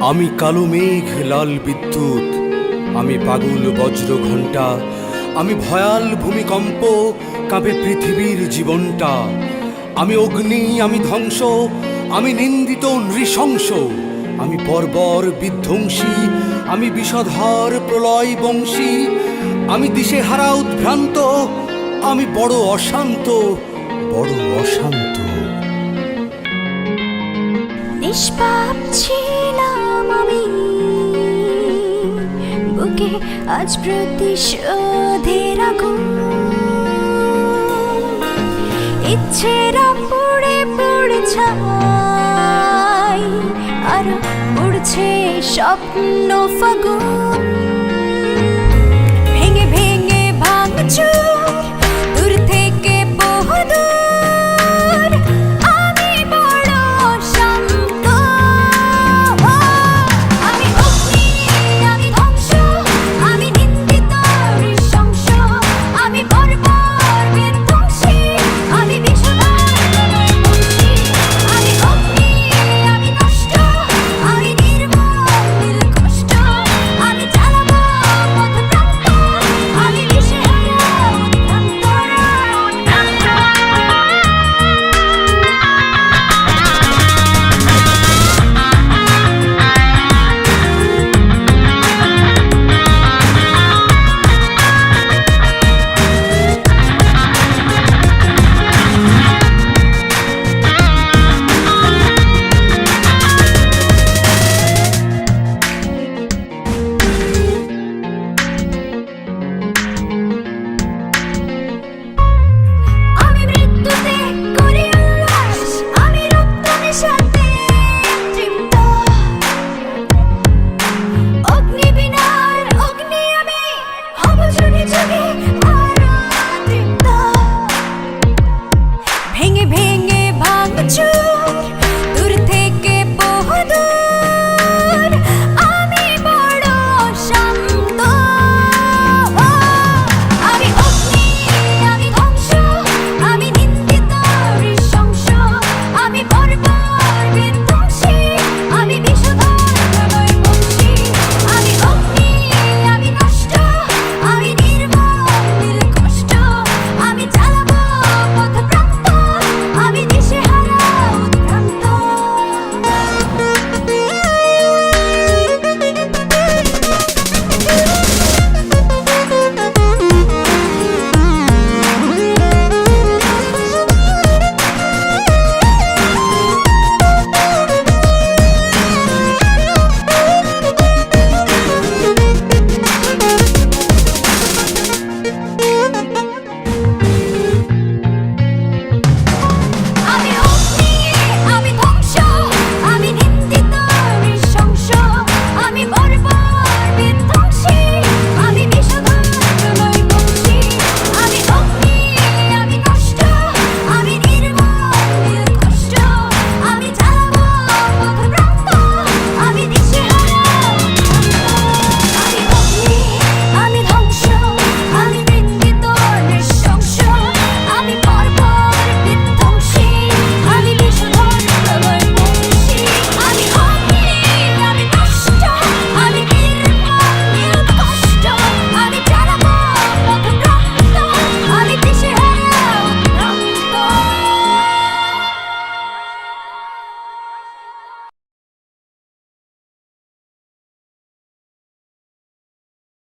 আমি কালো মেঘ লাল বিদ্যুৎ, আমি পাগল বজ্র ঘণ্টা, আমি ভয়াল ভূমিকম্প, কাঁপে পৃথিবীর জীবনটা। আমি অগ্নি, আমি ধ্বংস, আমি নিন্দিত নৃশংস, আমি বর্বর বিধ্বংসী, আমি বিষধর প্রলয় বংশী, আমি দিশেহারা উদ্ভ্রান্ত, আমি বড় অশান্ত, বড় অশান্ত। নিষ্পাপ ছিলাম আমি, বুকে আজ প্রতিশোধের আগুন। ইচ্ছেরা পুড়ে পুড়ে ছাই, আর উড়ছে স্বপ্ন ফাগুন।